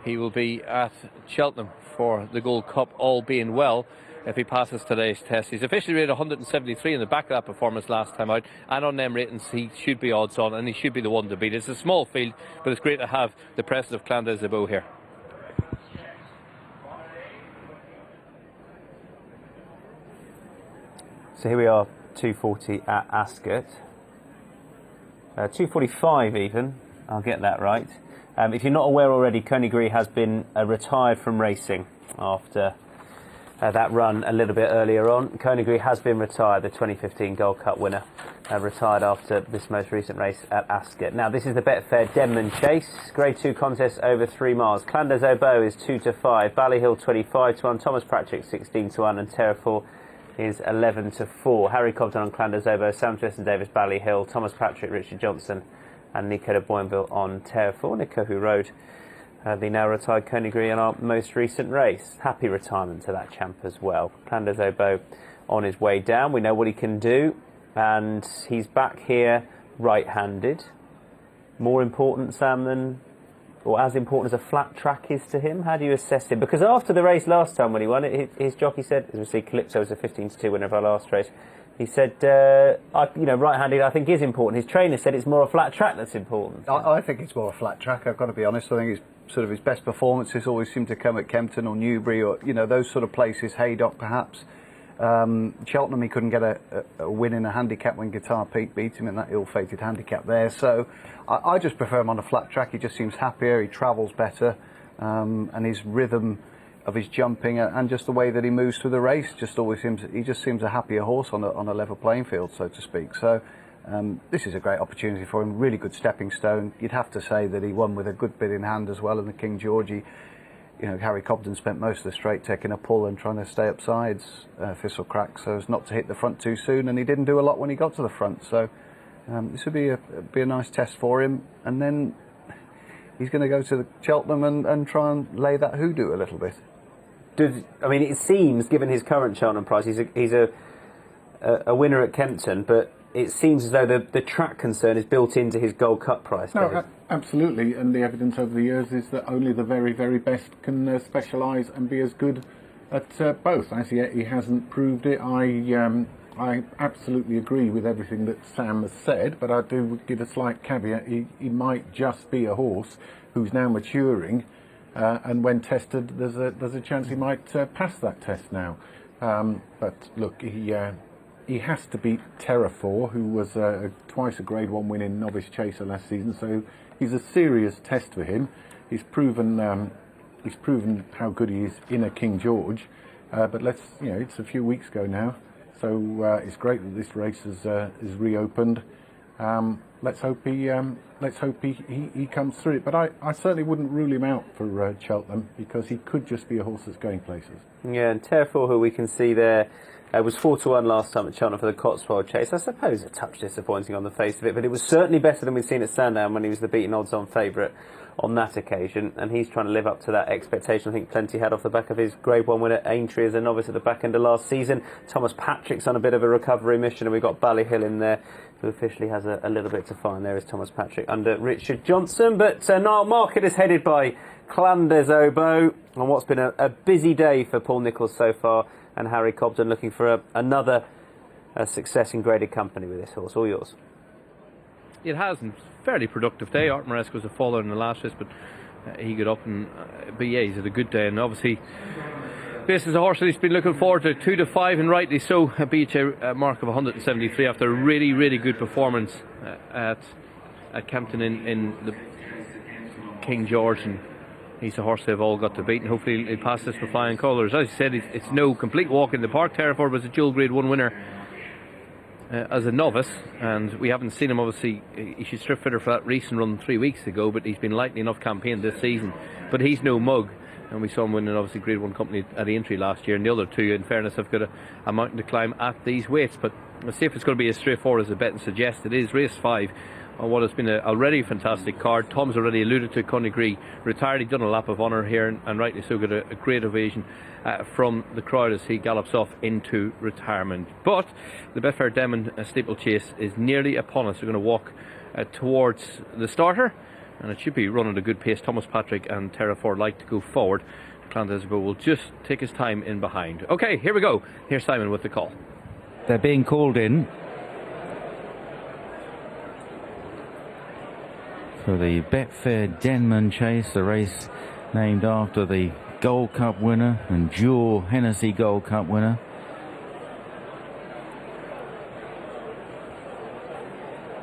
he will be at Cheltenham for the Gold Cup, all being well, if he passes today's test. He's officially rated 173 in the back of that performance last time out, and on them ratings he should be odds on, and he should be the one to beat. It's a small field, but it's great to have the presence of Clandes Obeaux here. So here we are, 240 at Ascot. 245 even, I'll get that right. If you're not aware already, Conigry has been retired from racing after that run a little bit earlier on. Conigry has been retired, the 2015 Gold Cup winner, retired after this most recent race at Ascot. Now this is the Betfair Denman Chase, Grade 2 contest over 3 miles. Clandes Obeaux is 2-5, Ballyhill 25-1, Thomas Patrick 16-1, and Terrafor is 11-4. Harry Cobden on Clandes Obeaux, Sam Twiston-Davis Ballyhill, Thomas Patrick, Richard Johnson, and Nico de Boinville on Terrafor. Nico, who rode the now retired Conigry in our most recent race. Happy retirement to that champ as well. Clandes Obeaux on his way down. We know what he can do, and he's back here right-handed. More important, Sam, than, or as important as a flat track is to him? How do you assess him? Because after the race last time when he won it, his jockey said, as we see, Calypso was a 15-2 winner of our last race. He said, right-handed I think is important. His trainer said it's more a flat track that's important. I think it's more a flat track, I've got to be honest. I think it's sort of his best performances always seem to come at Kempton or Newbury or, those sort of places, Haydock perhaps. Cheltenham, he couldn't get a win in a handicap when Guitar Pete beat him in that ill-fated handicap there. So I just prefer him on a flat track. He just seems happier, he travels better, and his rhythm of his jumping and just the way that he moves through the race just always seems, he just seems a happier horse on a level playing field, so to speak. So this is a great opportunity for him, really good stepping stone. You'd have to say that he won with a good bid in hand as well in the King Georgie. Harry Cobden spent most of the straight taking a pull and trying to stay up sides, Thistlecrack, so as not to hit the front too soon, and he didn't do a lot when he got to the front. So this would be a nice test for him, and then he's going to go to the Cheltenham and try and lay that hoodoo a little bit. It seems, given his current Cheltenham price, he's a winner at Kempton, but it seems as though the track concern is built into his Gold Cup price. No, absolutely, and the evidence over the years is that only the very, very best can specialise and be as good at both. As yet, he hasn't proved it. I absolutely agree with everything that Sam has said, but I do give a slight caveat. He might just be a horse who's now maturing, and when tested, there's a chance he might pass that test now. But look, he has to beat Terrafor, who was twice a Grade 1 win in Novice Chaser last season, so he's a serious test for him. He's proven how good he is in a King George, but it's a few weeks ago now, so it's great that this race is reopened. Let's hope he comes through it. But I certainly wouldn't rule him out for Cheltenham, because he could just be a horse that's going places. Yeah, and Terrafor, who we can see there, was 4-1 last time at Cheltenham for the Cotswold Chase. I suppose a touch disappointing on the face of it, but it was certainly better than we'd seen at Sandown when he was the beaten odds-on favourite on that occasion, and he's trying to live up to that expectation. I think plenty had off the back of his Grade 1 win at Aintree as a novice at the back end of last season. Thomas Patrick's on a bit of a recovery mission, and we've got Ballyhill in there, who officially has a little bit to find. There is Thomas Patrick under Richard Johnson, but Niall Market is headed by Clandes Obeaux on what's been a busy day for Paul Nicholls so far, and Harry Cobden looking for another success in graded company with this horse. All yours. It has, and fairly productive day. Art Moresco was a faller in the last race, but he got up and but yeah, he's had a good day, and obviously this is a horse that he's been looking forward to. 2-5, and rightly so. A BHA mark of 173 after a really, really good performance at Kempton in the King George, and he's a horse they've all got to beat, and hopefully he'll pass this with flying colours. As I said, it's no complete walk in the park. Terrafor was a dual Grade 1 winner as a novice, and we haven't seen him. Obviously, he should strip fitter for that recent run 3 weeks ago, but he's been lightly enough campaign this season. But he's no mug, and we saw him winning obviously Grade 1 company at the Aintree last year, and the other two, in fairness, have got a mountain to climb at these weights. But we'll see if it's going to be as straightforward as the betting suggests. It is race 5 on what has been a already fantastic card. Tom's already alluded to Conigry retired. He'd done a lap of honour here, and rightly so, got a great ovation from the crowd as he gallops off into retirement. But the Betfair Denman steeplechase is nearly upon us. We're going to walk towards the starter, and it should be running at a good pace. Thomas Patrick and Terrafor like to go forward. Clan will just take his time in behind. Okay, here we go. Here's Simon with the call. They're being called in for the Betfair Denman Chase, the race named after the Gold Cup winner and dual Hennessy Gold Cup winner.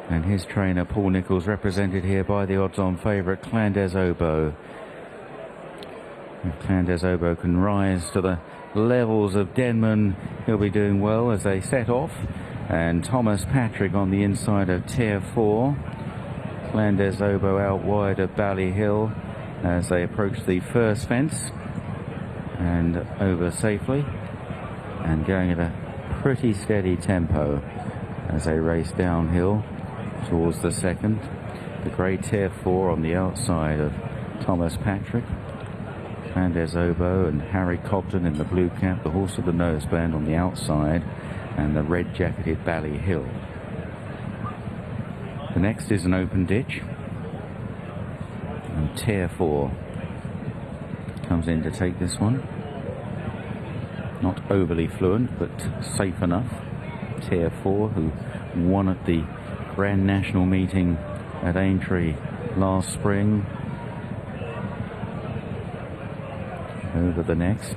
And his trainer Paul Nicholls, represented here by the odds-on favourite Clan Obeaux. If Clan Obeaux can rise to the levels of Denman, he'll be doing well as they set off. And Thomas Patrick on the inside of Tier 4. Clan Obeaux out wide of Ballyhill as they approach the first fence and over safely, and going at a pretty steady tempo as they race downhill towards the second. The grey Tier 4 on the outside of Thomas Patrick. Clan Obeaux and Harry Cobden in the blue cap, the horse of the noseband on the outside, and the red jacketed Ballyhill. The next is an open ditch, and Tier 4 comes in to take this one. Not overly fluent, but safe enough. Tier 4, who won at the Grand National meeting at Aintree last spring. Over the next,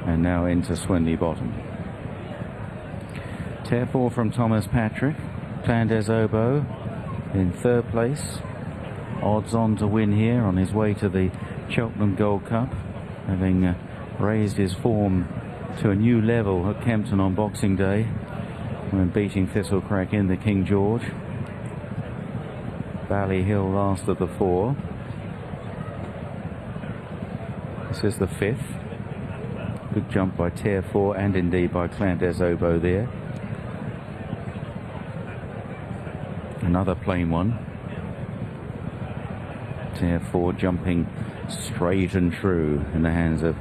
and now into Swinley Bottom. Tier 4 from Thomas Patrick. Clan Obeaux in third place, odds on to win here on his way to the Cheltenham Gold Cup, having raised his form to a new level at Kempton on Boxing Day when beating Thistlecrack in the King George. Ballyhill last of the 4. This is the 5th. Good jump by Tier 4 and indeed by Clan Obeaux there. Another plain one. Tier 4 jumping straight and true in the hands of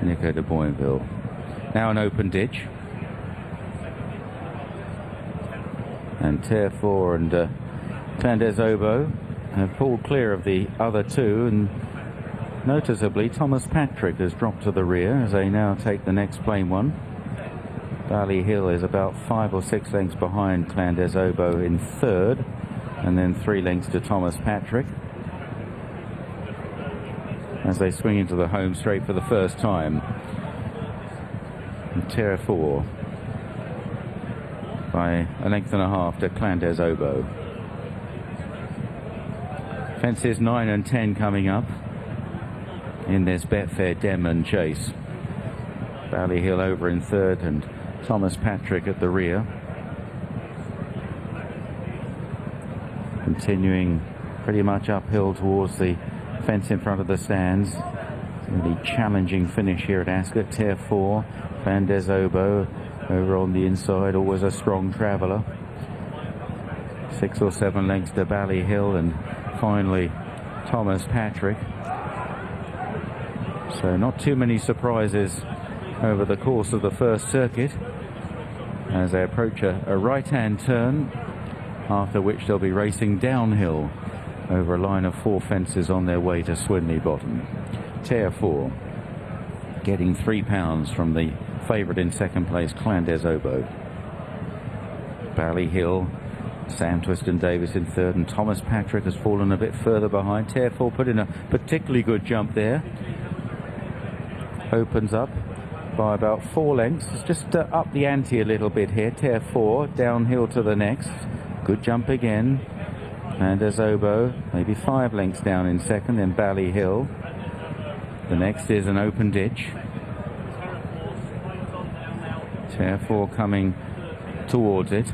Nico de Boinville. Now an open ditch. And Tier 4 and Clan Obeaux have pulled clear of the other two, and noticeably Thomas Patrick has dropped to the rear as they now take the next plain one. Ballyhill is about 5 or 6 lengths behind Clan Obeaux in third, and then 3 lengths to Thomas Patrick as they swing into the home straight for the first time. And Tier 4 by a length and a half to Clan Obeaux. Fences 9 and 10 coming up in this Betfair Denman Chase. Ballyhill over in third and Thomas Patrick at the rear. Continuing pretty much uphill towards the fence in front of the stands. Really challenging finish here at Ascot. Tier 4, Clan Obeaux over on the inside, always a strong traveller. 6 or 7 lengths to Ballyhill, and finally Thomas Patrick. So not too many surprises over the course of the first circuit as they approach a right-hand turn, after which they'll be racing downhill over a line of 4 fences on their way to Swinley Bottom. Tier 4 getting £3 from the favourite in second place, Clan Obeaux. Ballyhill, Sam Twiston-Davis in third, and Thomas Patrick has fallen a bit further behind. Tier 4 put in a particularly good jump there. Opens up by about 4 lengths. It's just up the ante a little bit here. Tier 4 downhill to the next. Good jump again. And Obeaux maybe 5 lengths down in second, then Ballyhill. The next is an open ditch. Tier 4 coming towards it.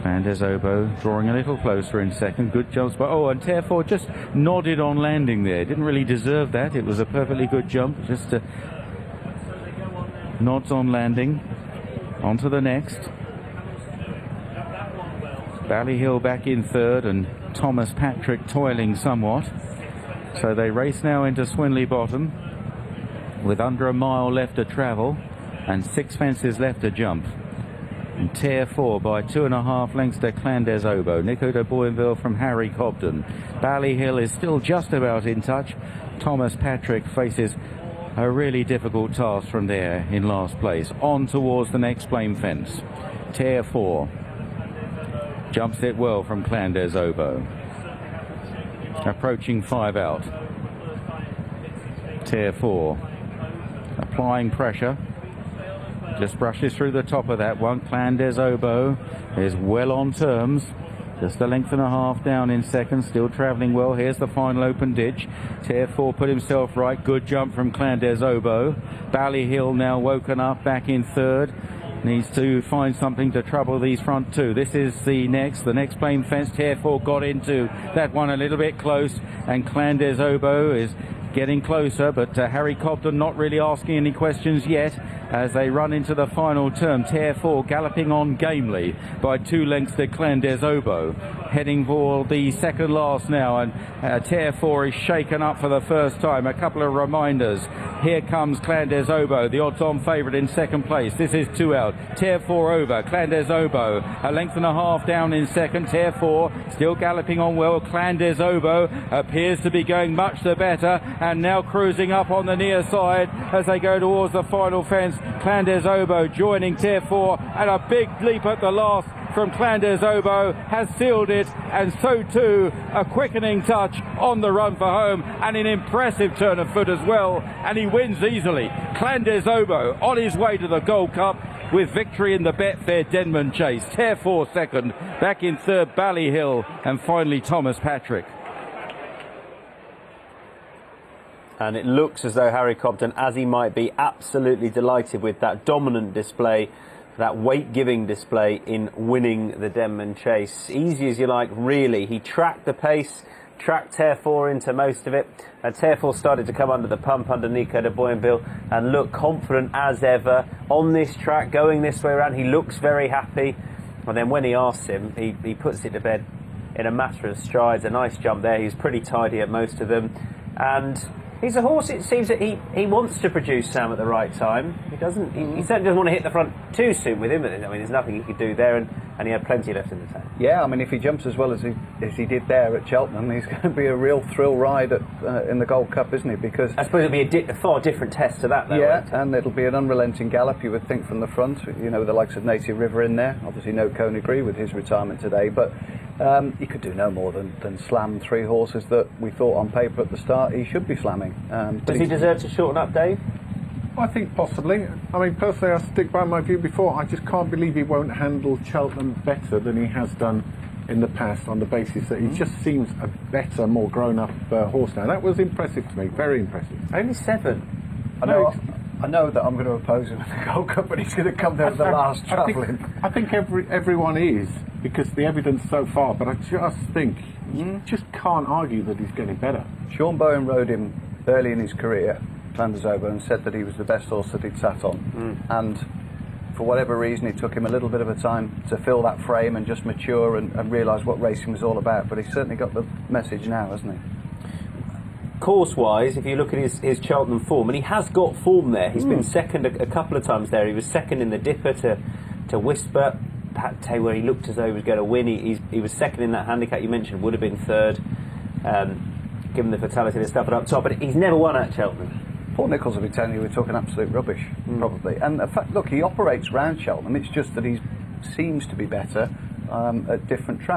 And Obeaux drawing a little closer in second. Good jumps by... Oh, and Tier 4 just nodded on landing there. Didn't really deserve that. It was a perfectly good jump. Just nods on landing. On to the next. Ballyhill back in third, and Thomas Patrick toiling somewhat. So they race now into Swinley Bottom with under a mile left to travel and 6 fences left to jump. And Tier 4 by 2.5 lengths to Clandes Obeaux. Nico de Boinville from Harry Cobden. Ballyhill is still just about in touch. Thomas Patrick faces a really difficult task from there in last place. On towards the next flame fence. Tier 4 jumps it well from Clandes Obeaux. Approaching 5 out. Tier 4 applying pressure. Just brushes through the top of that one. Clandes Obeaux is well on terms. Just a length and a half down in second, still travelling well. Here's the final open ditch. Tier 4 put himself right. Good jump from Clandes Obeaux. Ballyhill now woken up, back in third. Needs to find something to trouble these front two. This is the next flame fence. Tier 4 got into that one a little bit close, and Clandes Obeaux is getting closer, but Harry Cobden not really asking any questions yet as they run into the final turn. Tier 4 galloping on gamely by 2 lengths to Clandes Obeaux, heading for the second last now, and Tier 4 is shaken up for the first time. A couple of reminders. Here comes Clandes Obeaux, the odds-on favourite in second place. This is 2 out. Tier 4 over. Clandes Obeaux a length and a half down in second. Tier 4 still galloping on well. Clandes Obeaux appears to be going much the better, and now cruising up on the near side as they go towards the final fence. Clandes Obeaux joining Tier 4, and a big leap at the last from Clandes Obeaux has sealed it, and so too a quickening touch on the run for home, and an impressive turn of foot as well, and he wins easily. Clandes Obeaux on his way to the Gold Cup with victory in the Betfair Denman Chase. Tier 4 second, back in third Ballyhill, and finally Thomas Patrick. And it looks as though Harry Cobden, as he might be, absolutely delighted with that dominant display, that weight-giving display in winning the Denman Chase. Easy as you like, really. He tracked the pace, tracked Tier 4 into most of it, and Tier 4 started to come under the pump under Nico de Boinville and look confident as ever on this track, going this way around. He looks very happy, and then when he asks him, he puts it to bed in a matter of strides. A nice jump there. He's pretty tidy at most of them, and he's a horse, it seems that he wants to produce Sam at the right time. He certainly doesn't want to hit the front too soon with him. I mean, there's nothing he could do there, and he had plenty left in the tank. Yeah, I mean, if he jumps as well as he did there at Cheltenham, he's going to be a real thrill ride in the Gold Cup, isn't he? Because I suppose it'll be a far different test to that, though. Yeah, and it'll be an unrelenting gallop, you would think, from the front. You know, with the likes of Native River in there. Obviously, no Conagry with his retirement today, but he could do no more than slam 3 horses that we thought on paper at the start he should be slamming. Does he deserve to shorten up, Dave? I think possibly. I mean, personally, I stick by my view before. I just can't believe he won't handle Cheltenham better than he has done in the past, on the basis that he just seems a better, more grown-up horse now. That was impressive to me, very impressive. Only 7. I know that I'm going to oppose him in the Gold Cup, but he's going to come down to the last travelling. I think everyone is, because the evidence so far, but I just think you just can't argue that he's getting better. Sean Bowen rode him early in his career, Clandes Obeaux, and said that he was the best horse that he'd sat on. And for whatever reason, it took him a little bit of a time to fill that frame and just mature and realise what racing was all about. But he's certainly got the message now, hasn't he? Course-wise, if you look at his Cheltenham form, and he has got form there. He's been second a couple of times there. He was second in the Dipper to Whisper, Pate, where he looked as though he was going to win. He was second in that handicap you mentioned, would have been third, given the fatality and stuff up top. But he's never won at Cheltenham. Paul Nicholls will be telling you we're talking absolute rubbish, probably. And in fact, look, he operates round Cheltenham. It's just that he seems to be better at different tracks.